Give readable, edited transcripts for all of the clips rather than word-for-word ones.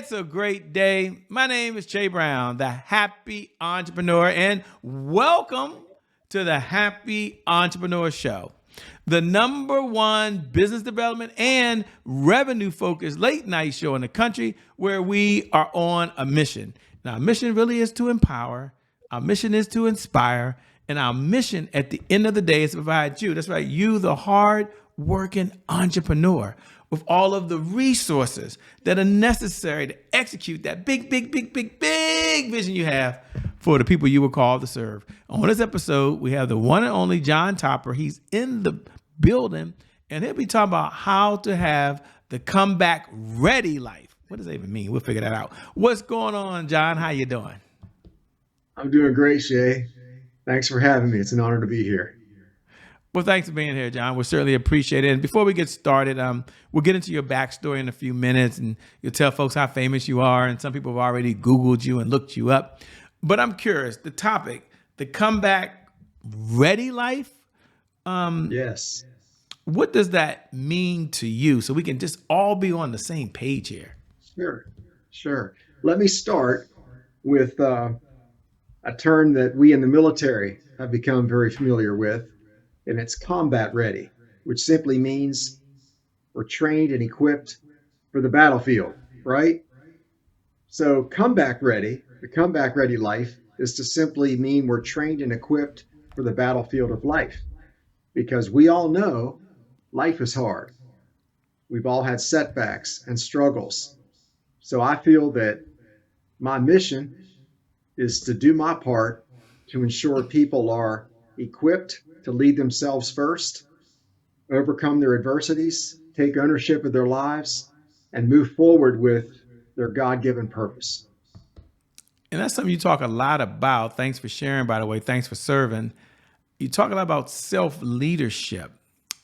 It's a great day. My name is Jay Brown, the Happy Entrepreneur, and welcome to the Happy Entrepreneur Show, the number one business development and revenue focused late night show in the country where we are on a mission. Now, our mission really is to empower, our mission is to inspire, and our mission at the end of the day is to provide you, that's right, you, the hard working entrepreneur, with all of the resources that are necessary to execute that big vision you have for the people you were called to serve. On this episode, we have the one and only John Topper. He's in the building, and he'll be talking about how to have the comeback ready life. What does that even mean? We'll figure that out. What's going on, John? How you doing? I'm doing great, Shay. Thanks for having me. It's an honor to be here. Well, thanks for being here, John. We certainly appreciate it. And before we get started, we'll get into your backstory in a few minutes, and you'll tell folks how famous you are. And some people have already Googled you and looked you up. But I'm curious, the topic, the comeback ready life. Yes. What does that mean to you? So we can just all be on the same page here. Sure. Let me start with a term that we in the military have become very familiar with, and it's combat ready, which simply means we're trained and equipped for the battlefield, right? So comeback ready, the comeback ready life is to simply mean we're trained and equipped for the battlefield of life, because we all know life is hard. We've all had setbacks and struggles. So I feel that my mission is to do my part to ensure people are equipped to lead themselves first, overcome their adversities, take ownership of their lives, and move forward with their God-given purpose. And that's something you talk a lot about. Thanks for sharing, by the way. Thanks for serving. You talk a lot about self-leadership.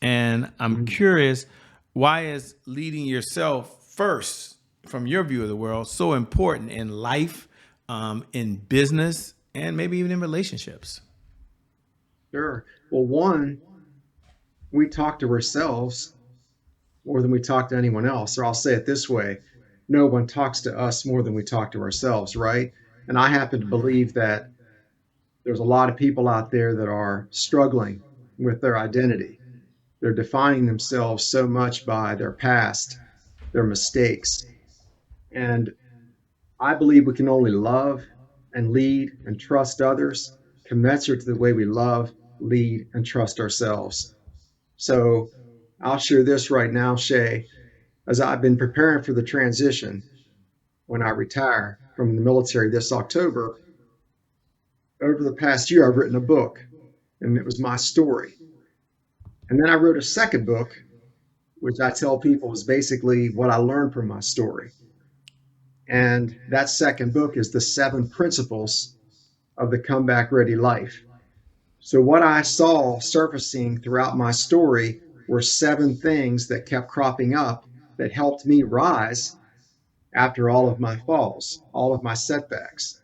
And I'm curious, why is leading yourself first from your view of the world so important in life, in business, and maybe even in relationships? Sure. Well, one, we talk to ourselves more than we talk to anyone else. Or I'll say it this way, no one talks to us more than we talk to ourselves, right? And I happen to believe that there's a lot of people out there that are struggling with their identity. They're defining themselves so much by their past, their mistakes. And I believe we can only love and lead and trust others commensurate to the way we love, lead, and trust ourselves. So I'll share this right now, Shay. As I've been preparing for the transition when I retire from the military this October, over the past year, I've written a book, and it was my story. And then I wrote a second book, which I tell people is basically what I learned from my story. And that second book is the 7 principles of the comeback ready life. So what I saw surfacing throughout my story were 7 things that kept cropping up that helped me rise after all of my falls, all of my setbacks.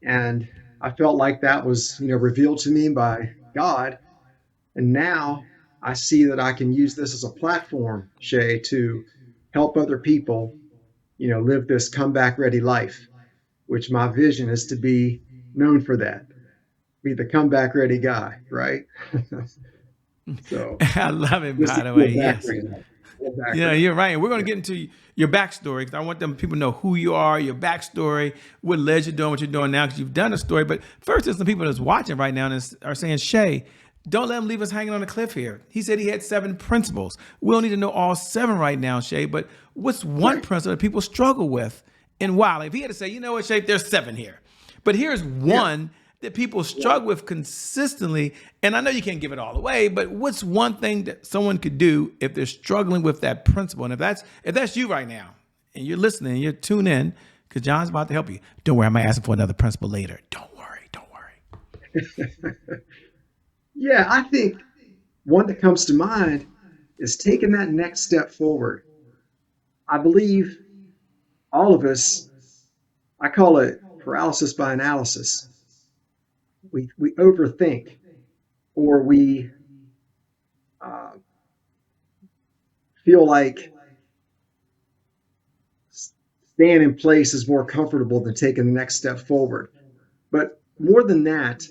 And I felt like that was, revealed to me by God. And now I see that I can use this as a platform, Shay, to help other people, live this comeback ready life, which my vision is to be known for that, be the comeback ready guy, right? So I love it, just by to the feel way. back Yes. right now. Feel back Yeah, right you're right. And we're going to get into your backstory because I want them people to know who you are, your backstory, what led you doing what you're doing now because you've done a story. But first, there's some people that's watching right now and are saying, Shay, don't let him leave us hanging on a cliff here. He said he had 7 principles. We don't need to know all 7 right now, Shay, but what's one Right. principle that people struggle with and why? Like if he had to say, you know what, Shay, there's 7 here. But here's Yeah. one that people struggle with consistently. And I know you can't give it all away, but what's one thing that someone could do if they're struggling with that principle? And if that's you right now and you're listening, you're tuned in because John's about to help you. Don't worry, I might ask him for another principle later. Don't worry. Yeah, I think one that comes to mind is taking that next step forward. I believe all of us, I call it paralysis by analysis. We overthink, or we uh, feel like staying in place is more comfortable than taking the next step forward. But more than that,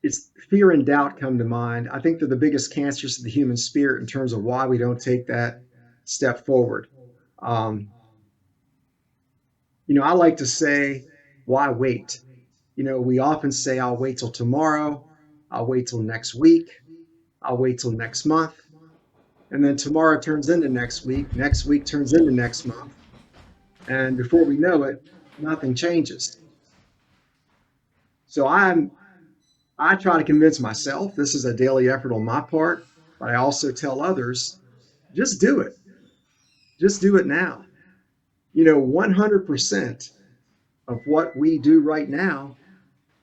it's fear and doubt come to mind. I think they're the biggest cancers of the human spirit in terms of why we don't take that step forward. Um, I like to say, why wait? We often say, I'll wait till tomorrow, I'll wait till next week, I'll wait till next month. And then tomorrow turns into next week turns into next month. And before we know it, nothing changes. So I try to convince myself this is a daily effort on my part, but I also tell others, just do it. Just do it now. 100% of what we do right now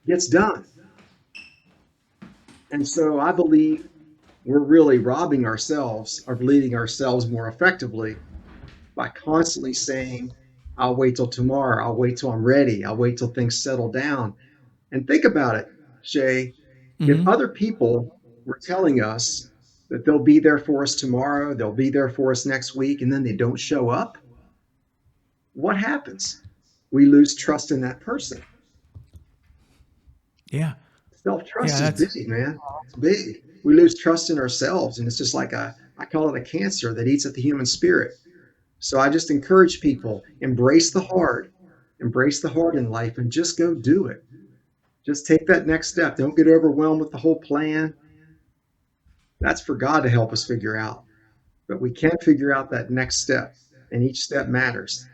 gets done. And so I believe we're really robbing ourselves of leading ourselves more effectively by constantly saying, I'll wait till tomorrow. I'll wait till I'm ready. I'll wait till things settle down. And think about it, Shay. If Mm-hmm. other people were telling us that they'll be there for us tomorrow, they'll be there for us next week, and then they don't show up, what happens? We lose trust in that person. Yeah. Self Yeah. trust is big, man. It's big. We lose trust in ourselves, and it's just like I call it a cancer that eats at the human spirit. So I just encourage people, embrace the hard in life, and just go do it. Just take that next step. Don't get overwhelmed with the whole plan. That's for God to help us figure out. But we can figure out that next step, and each step matters.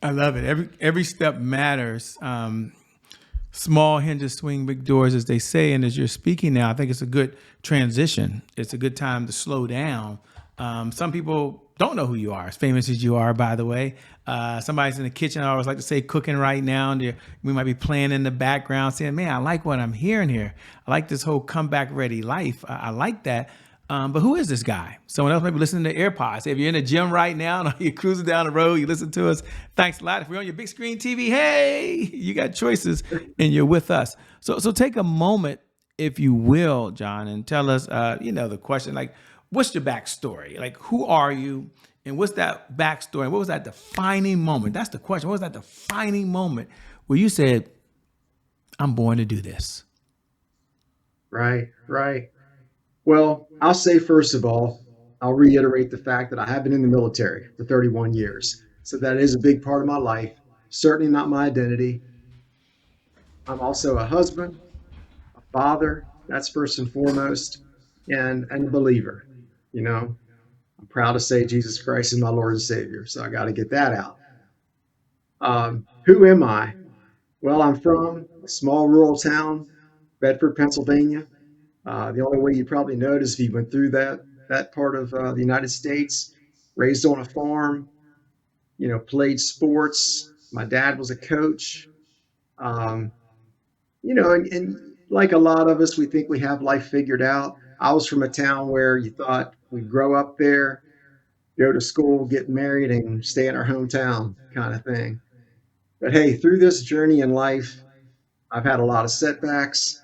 I love it. Every step matters. Small hinges swing big doors, as they say. And as you're speaking now, I think it's a good transition. It's a good time to slow down. Some people don't know who you are, as famous as you are, by the way. Somebody's in the kitchen. I always like to say cooking right now. And we might be playing in the background saying, man, I like what I'm hearing here. I like this whole comeback ready life. I like that. But who is this guy? Someone else may be listening to AirPods. If you're in the gym right now and you're cruising down the road, you listen to us. Thanks a lot. If we're on your big screen TV, hey, you got choices and you're with us. So take a moment, if you will, John, and tell us, the question, like, what's your backstory? Like, who are you? And what's that backstory? What was that defining moment? That's the question. What was that defining moment where you said, I'm born to do this? Right, right. Well, I'll say first of all, I'll reiterate the fact that I have been in the military for 31 years. So that is a big part of my life. Certainly not my identity. I'm also a husband, a father, that's first and foremost, and a believer. You know, I'm proud to say Jesus Christ is my Lord and Savior. So I got to get that out. Who am I? Well, I'm from a small rural town, Bedford, Pennsylvania. The only way you probably know it is if you went through that part of the United States. Raised on a farm, played sports. My dad was a coach. Um, and like a lot of us, we think we have life figured out. I was from a town where you thought we'd grow up there, go to school, get married, and stay in our hometown kind of thing. But hey, through this journey in life, I've had a lot of setbacks.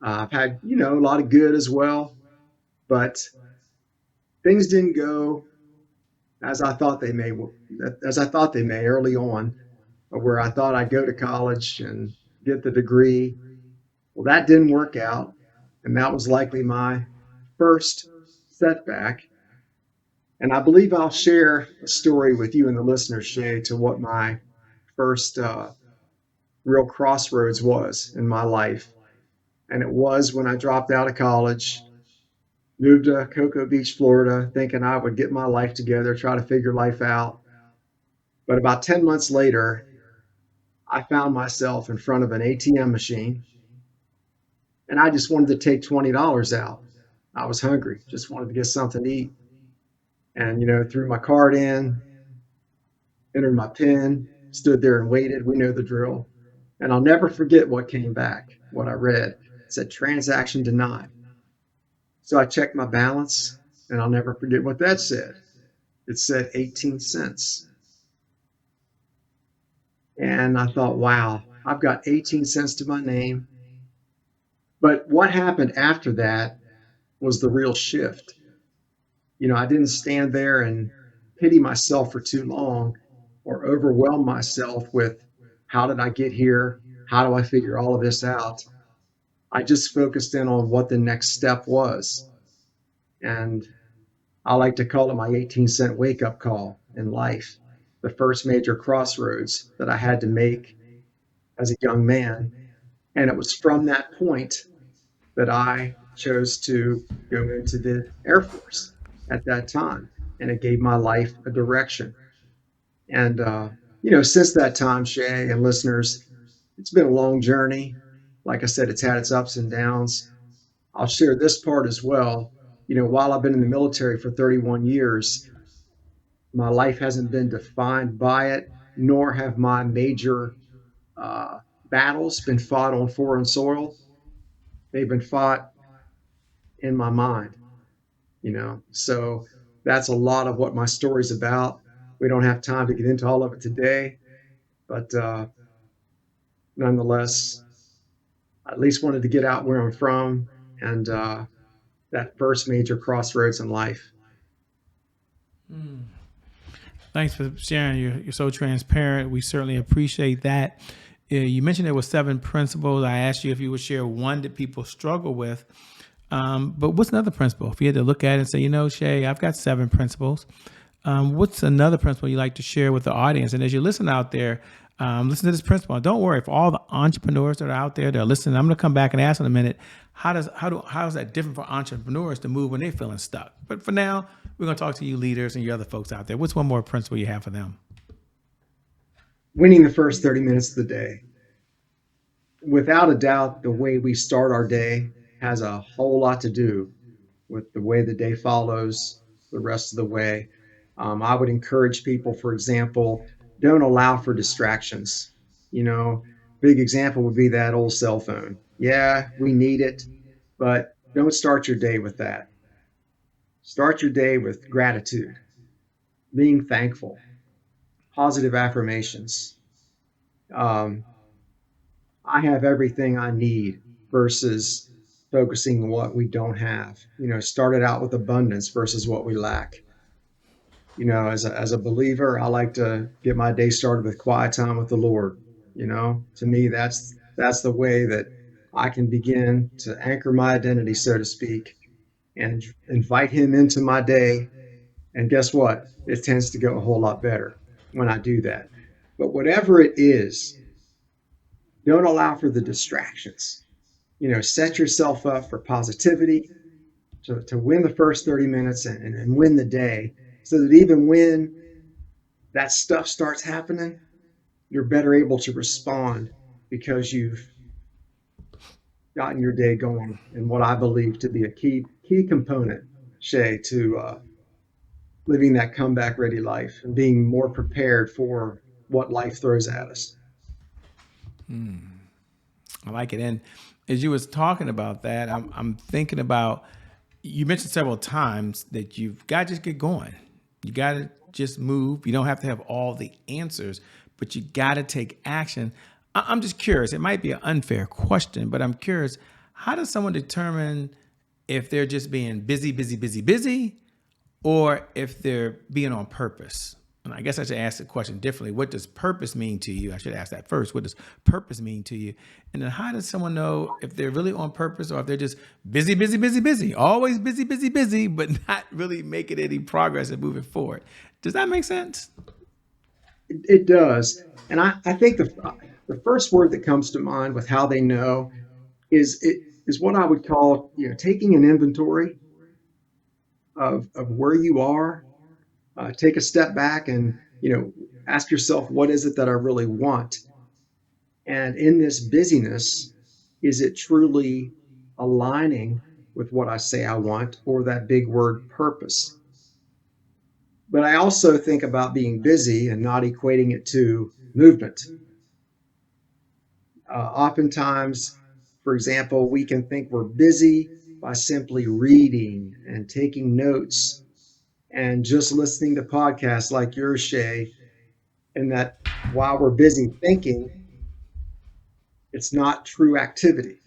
I've had, a lot of good as well, but things didn't go as I thought they may, as I thought they may early on, where I thought I'd go to college and get the degree. Well, that didn't work out, and that was likely my first setback. And I believe I'll share a story with you and the listeners, Shay, to what my first real crossroads was in my life. And it was when I dropped out of college, moved to Cocoa Beach, Florida, thinking I would get my life together, try to figure life out. But about 10 months later, I found myself in front of an ATM machine and I just wanted to take $20 out. I was hungry, just wanted to get something to eat. And, threw my card in, entered my PIN, stood there and waited. We know the drill. And I'll never forget what came back, what I read. It said transaction denied. So I checked my balance and I'll never forget what that said. It said 18 cents. And I thought, wow, I've got 18 cents to my name. But what happened after that was the real shift. I didn't stand there and pity myself for too long or overwhelm myself with how did I get here? How do I figure all of this out? I just focused in on what the next step was. And I like to call it my 18-cent wake up call in life, the first major crossroads that I had to make as a young man. And it was from that point that I chose to go into the Air Force at that time. And it gave my life a direction. And, since that time, Shay and listeners, it's been a long journey. Like I said, it's had its ups and downs. I'll share this part as well. While I've been in the military for 31 years, my life hasn't been defined by it, nor have my major uh, battles been fought on foreign soil. They've been fought in my mind. So that's a lot of what my story's about. We don't have time to get into all of it today, but nonetheless, I at least wanted to get out where I'm from and that first major crossroads in life. Thanks for sharing. You're so transparent. We certainly appreciate that. You mentioned there were 7 principles. I asked you if you would share one that people struggle with. But what's another principle? If you had to look at it and say, Shay, I've got 7 principles. What's another principle you like to share with the audience? And as you listen out there, listen to this principle. Don't worry, for all the entrepreneurs that are out there that are listening, I'm going to come back and ask in a minute, how is that different for entrepreneurs to move when they're feeling stuck? But for now, we're going to talk to you leaders and your other folks out there. What's one more principle you have for them? Winning the first 30 minutes of the day. Without a doubt, the way we start our day has a whole lot to do with the way the day follows the rest of the way. I would encourage people, for example, don't allow for distractions. You know, Big example would be that old cell phone. Yeah, we need it, but don't start your day with that. Start your day with gratitude, being thankful, positive affirmations. Um, I have everything I need versus focusing on what we don't have. Started out with abundance versus what we lack. As a believer, I like to get my day started with quiet time with the Lord. To me, that's the way that I can begin to anchor my identity, so to speak, and invite Him into my day. And guess what? It tends to go a whole lot better when I do that. But whatever it is, don't allow for the distractions. Set yourself up for positivity to win the first 30 minutes and win the day so that even when that stuff starts happening, you're better able to respond because you've gotten your day going in what I believe to be a key component, Shay, to living that comeback ready life and being more prepared for what life throws at us. I like it. And as you was talking about that, I'm thinking about, you mentioned several times that you've got to just get going. You got to just move. You don't have to have all the answers, but you got to take action. I'm just curious. It might be an unfair question, but I'm curious. How does someone determine if they're just being busy, busy, busy, busy, or if they're being on purpose? And I guess I should ask the question differently. What does purpose mean to you? I should ask that first. What does purpose mean to you? And then how does someone know if they're really on purpose or if they're just busy, busy, busy, busy, always busy, busy, busy, but not really making any progress and moving forward? Does that make sense? It does. And I think the first word that comes to mind with how they know is what I would call, taking an inventory of where you are. Take a step back and, ask yourself, what is it that I really want? And in this busyness, is it truly aligning with what I say I want or that big word purpose? But I also think about being busy and not equating it to movement. Oftentimes, for example, we can think we're busy by simply reading and taking notes and just listening to podcasts like yours, Shay, and that while we're busy thinking, it's not true activity.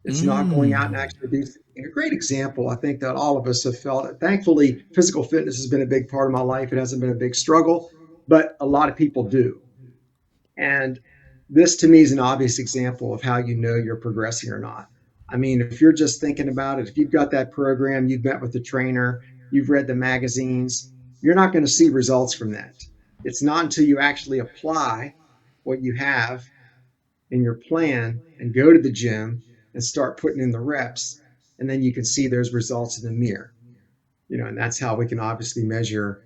It's not going out and Mm. actually do a great example. I think that all of us have felt it. Thankfully, physical fitness has been a big part of my life. It hasn't been a big struggle, but a lot of people do. And this to me is an obvious example of how you know you're progressing or not. I mean, if you're just thinking about it, if you've got that program, you've met with the trainer, you've read the magazines, you're not going to see results from that. It's not until you actually apply what you have in your plan and go to the gym and start putting in the reps, and then you can see those results in the mirror. And that's how we can obviously measure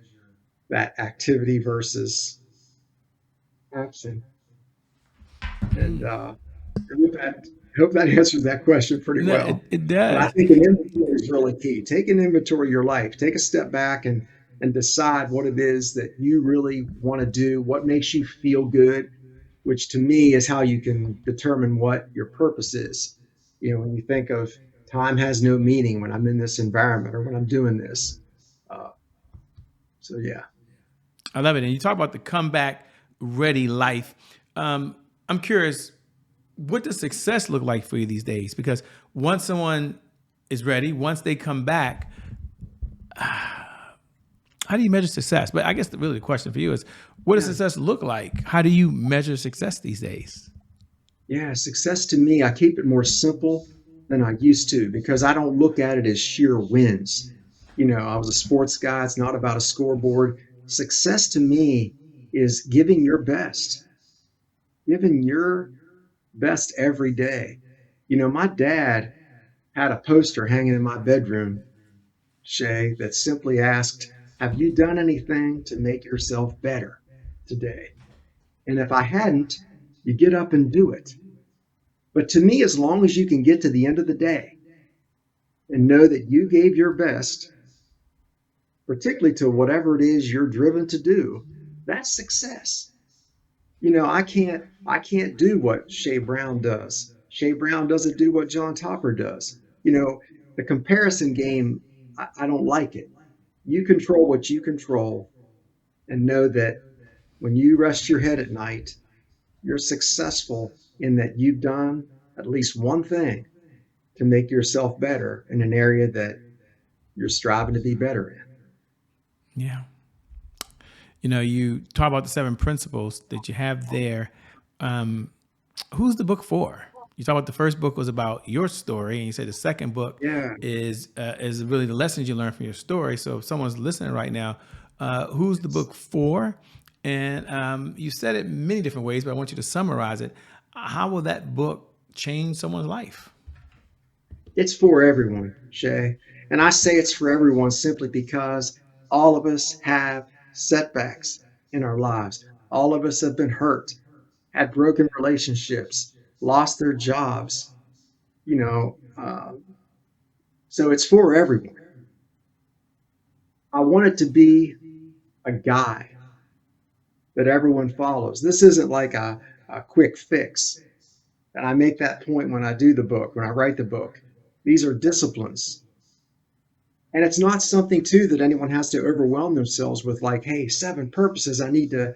that activity versus action. And I hope that answers that question pretty No, well. it But I does. think an inventory is really key. Take an inventory of your life. Take a step back and decide what it is that you really want to do, what makes you feel good, which to me is how you can determine what your purpose is. When you think of time has no meaning when I'm in this environment or when I'm doing this. Uh, so yeah, I love it. And you talk about the comeback ready life. I'm curious, what does success look like for you these days? Because once someone is ready, once they come back, how do you measure success? But I guess really the question for you is, what does yeah, success look like? How do you measure success these days? yeah. Success to me, I keep it more simple than I used to because I don't look at it as sheer wins. I was a sports guy. It's not about a scoreboard. Success to me is giving your best every day. My dad had a poster hanging in my bedroom, Shay, that simply asked, "Have you done anything to make yourself better today?" And if I hadn't, you get up and do it. But to me, as long as you can get to the end of the day and know that you gave your best, particularly to whatever it is you're driven to do, that's success. I can't do what Shay Brown does. Shay Brown doesn't do what John Topper does. The comparison game, I don't like it. You control what you control and know that when you rest your head at night, you're successful in that you've done at least one thing to make yourself better in an area that you're striving to be better in. Yeah. You talk about the seven principles that you have there. Um, who's the book for? You talk about the first book was about your story, and you said the second book Yeah. is really the lessons you learned from your story. So if someone's listening right now, who's the book for? And you said it many different ways, but I want you to summarize it. How will that book change someone's life? It's for everyone, Shay. And I say it's for everyone simply because all of us have setbacks in our lives. All of us have been hurt, had broken relationships, lost their jobs, you know. So it's for everyone. I want it to be a guide that everyone follows. This isn't like a quick fix. And I make that point when I do the book, when I write the book. These are disciplines. And it's not something, too, that anyone has to overwhelm themselves with, like, hey, 7 purposes, I need to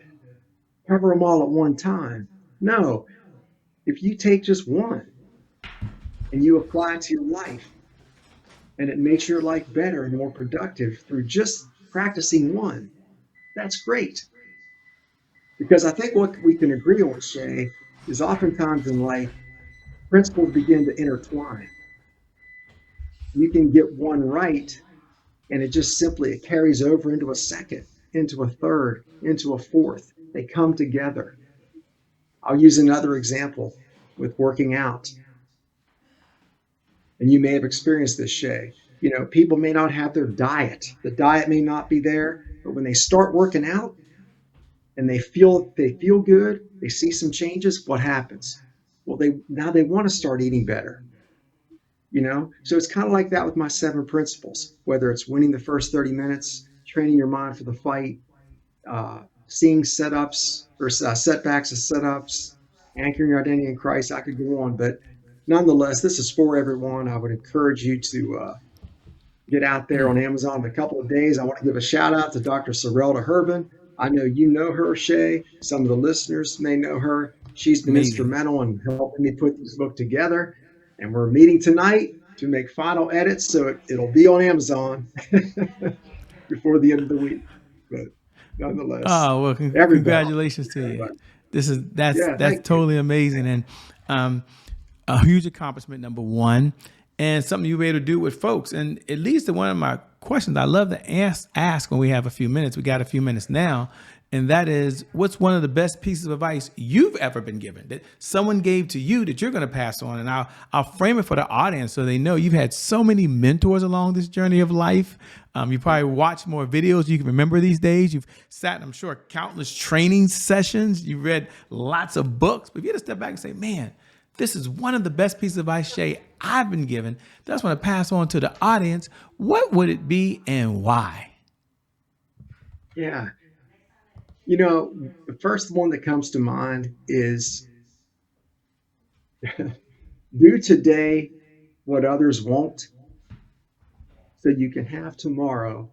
cover them all at one time. No, if you take just one and you apply it to your life and it makes your life better and more productive through just practicing one, that's great. Because I think what we can agree on, Shay, is oftentimes in life, principles begin to intertwine. You can get one right, and it carries over into a second, into a third, into a fourth. They come together. I'll use another example with working out. And you may have experienced this, Shay. People may not have their diet. The diet may not be there, but when they start working out and they feel good, they see some changes, what happens? Well, they want to start eating better. So it's kind of like that with my 7 principles, whether it's winning the first 30 minutes, training your mind for the fight, seeing setups or setbacks as setups, anchoring your identity in Christ. I could go on, but nonetheless, this is for everyone. I would encourage you to get out there on Amazon in a couple of days. I want to give a shout out to Dr. Sorelda Herbin. I know you know her, Shay. Some of the listeners may know her. She's been Amazing. instrumental in helping me put this book together. And we're meeting tonight to make final edits, so it'll be on Amazon before the end of the week. But nonetheless, Oh well, everybody, congratulations to you. everybody. That's Yeah, thank you. totally amazing and um, a huge accomplishment. Number one, and something you were able to do with folks. And it leads to one of my questions I love to ask when we have a few minutes. We got a few minutes now, and that is, what's one of the best pieces of advice you've ever been given that someone gave to you that you're going to pass on? And I'll frame it for the audience so they know you've had so many mentors along this journey of life. You probably watch more videos you can remember these days. You've sat, I'm sure, countless training sessions. You've read lots of books. But if you had to step back and say, man, this is one of the best pieces of advice, Shay, I've been given, that's what I pass on to the audience, what would it be and why? Yeah. The first one that comes to mind is do today what others won't, so you can have tomorrow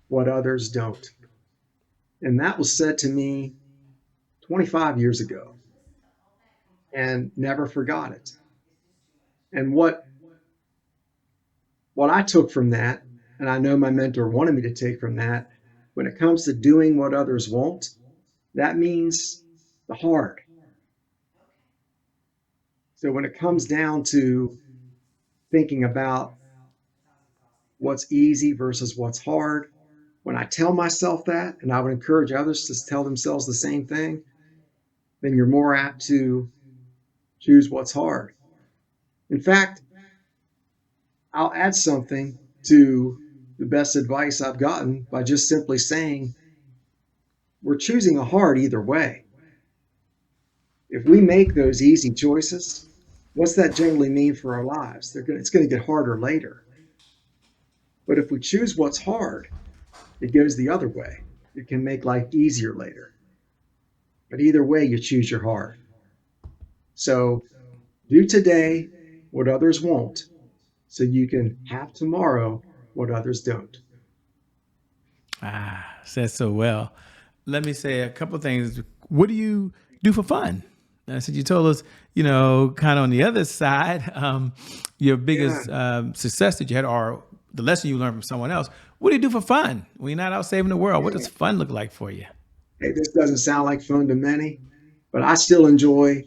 what others don't. And that was said to me 25 years ago and never forgot it. And what I took from that, and I know my mentor wanted me to take from that, when it comes to doing what others won't, that means the hard. So when it comes down to thinking about what's easy versus what's hard, when I tell myself that, and I would encourage others to tell themselves the same thing, then you're more apt to choose what's hard. In fact, I'll add something to the best advice I've gotten by just simply saying we're choosing a hard either way. If we make those easy choices, what's that generally mean for our lives? It's going to get harder later. But if we choose what's hard, it goes the other way. It can make life easier later. But either way, you choose your hard. So do today what others won't, so you can have tomorrow what others don't. Said so well. Let me say a couple of things. What do you do for fun? I said you told us, kind of on the other side, your Yeah. biggest success that you had, or the lesson you learned from someone else. What do you do for fun when you're not out saving the world? What does Yeah. fun look like for you? Hey, this doesn't sound like fun to many, but I still enjoy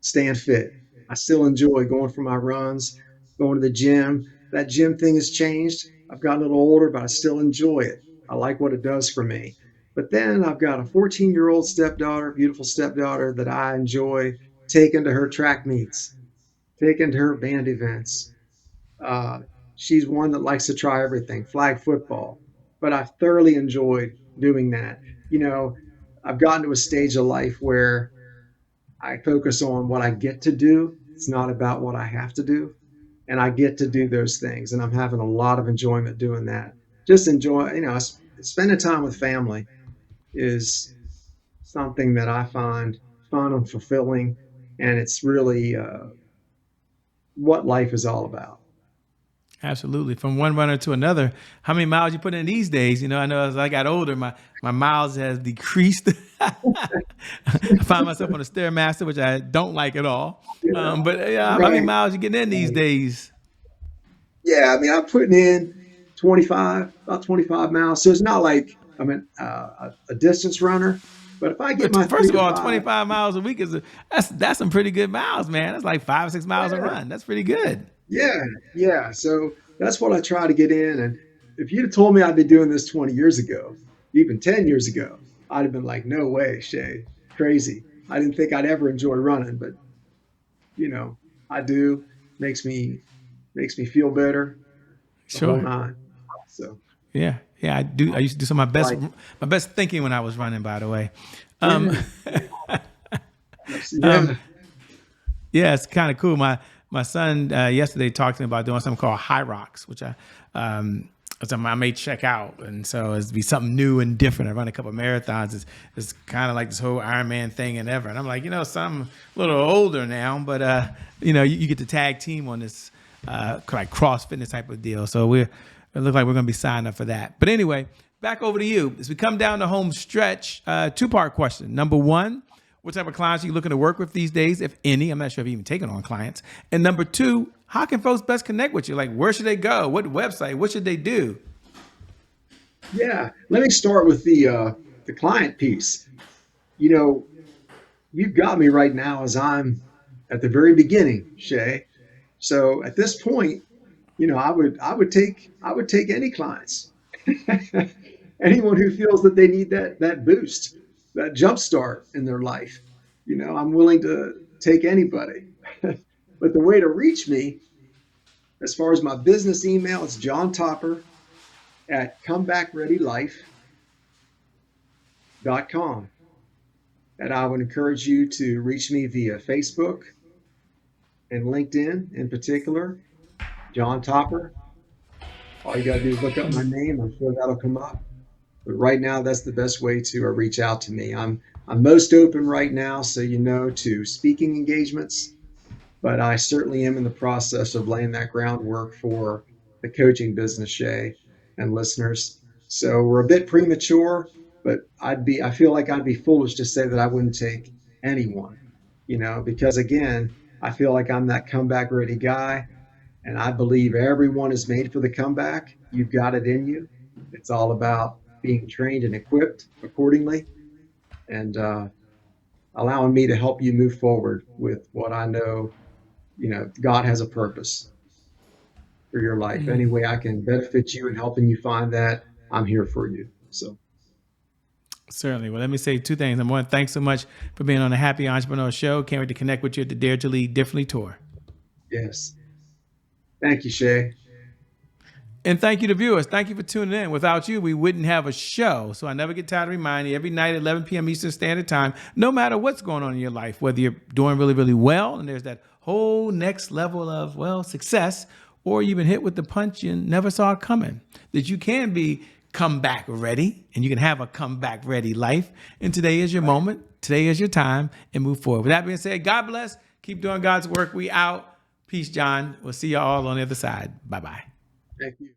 staying fit. I still enjoy going for my runs, going to the gym. That gym thing has changed. I've gotten a little older, but I still enjoy it. I like what it does for me. But then I've got a 14-year-old stepdaughter, beautiful stepdaughter, that I enjoy taking to her track meets, taking to her band events. Uh, she's one that likes to try everything, flag football. But I've thoroughly enjoyed doing that. You know, I've gotten to a stage of life where I focus on what I get to do. It's not about what I have to do. And I get to do those things. And I'm having a lot of enjoyment doing that. Just enjoy, spending time with family is something that I find fun and fulfilling. And it's really what life is all about. Absolutely. From one runner to another, how many miles you put in these days? I know as I got older, my miles has decreased. I find myself on a Stairmaster, which I don't like at all. Yeah, But how many right. miles you getting in these days? Yeah, I mean, I'm putting in 25, about 25 miles. So it's not like I'm a distance runner, but if I get my First three of to all, five, 25 miles a week that's some pretty good miles, man. That's like 5 or 6 miles a yeah, run. That's pretty good. yeah, yeah. So that's what I try to get in. And if you'd have told me I'd be doing this 20 years ago, even 10 years ago, I'd have been like, no way, Shay, crazy. I didn't think I'd ever enjoy running, but you know, I do. Makes me makes me feel better, the whole Sure. nine. So Yeah. Yeah, I do. I used to do some of like, my best thinking when I was running, by the way. Um, yeah, um, yeah, Yeah, it's kind of cool. My son yesterday talked to me about doing something called High Rocks, which something I may check out, and so it's be something new and different. I run a couple of marathons. It's kind of like this whole Ironman thing and ever. And I'm like, so I'm a little older now, but you get to tag team on this like cross fitness type of deal. So it looks like we're going to be signed up for that. But anyway, back over to you. As we come down the home stretch, two-part question. Number one, what type of clients are you looking to work with these days, if any? I'm not sure if you're even taking on clients. And number two, how can folks best connect with you? Like, where should they go? What website? What should they do? Yeah, let me start with the client piece. You know, you've got me right now as I'm at the very beginning, Shay. So at this point, I would take any clients, anyone who feels that they need that boost, that jump start in their life. I'm willing to take anybody. But the way to reach me, as far as my business email, it's John Topper at comebackreadylife.com. And I would encourage you to reach me via Facebook and LinkedIn in particular, John Topper. All you got to do is look up my name. I'm sure that'll come up. But right now, that's the best way to reach out to me. I'm most open right now, so to speaking engagements, but I certainly am in the process of laying that groundwork for the coaching business, Shay, and listeners. So we're a bit premature, but I feel like I'd be foolish to say that I wouldn't take anyone, because again, I feel like I'm that comeback ready guy. And I believe everyone is made for the comeback. You've got it in you. It's all about being trained and equipped accordingly, and allowing me to help you move forward with what I know. God has a purpose for your life. Any way I can benefit you and helping you find that, I'm here for you. So, Certainly. Well, let me say two things. Number one, thanks so much for being on the Happy Entrepreneur Show. Can't wait to connect with you at the Dare to Lead Differently Tour. yes. Thank you, Shay. And thank you to viewers. Thank you for tuning in. Without you, we wouldn't have a show. So I never get tired of reminding you every night at 11 p.m. Eastern Standard Time, no matter what's going on in your life, whether you're doing really, really well and there's that whole next level of, success, or you've been hit with the punch you never saw coming, that you can be comeback ready and you can have a comeback ready life. And today is your moment. Today is your time, and move forward. With that being said, God bless. Keep doing God's work. We out. Peace, John. We'll see you all on the other side. Bye-bye. Thank you.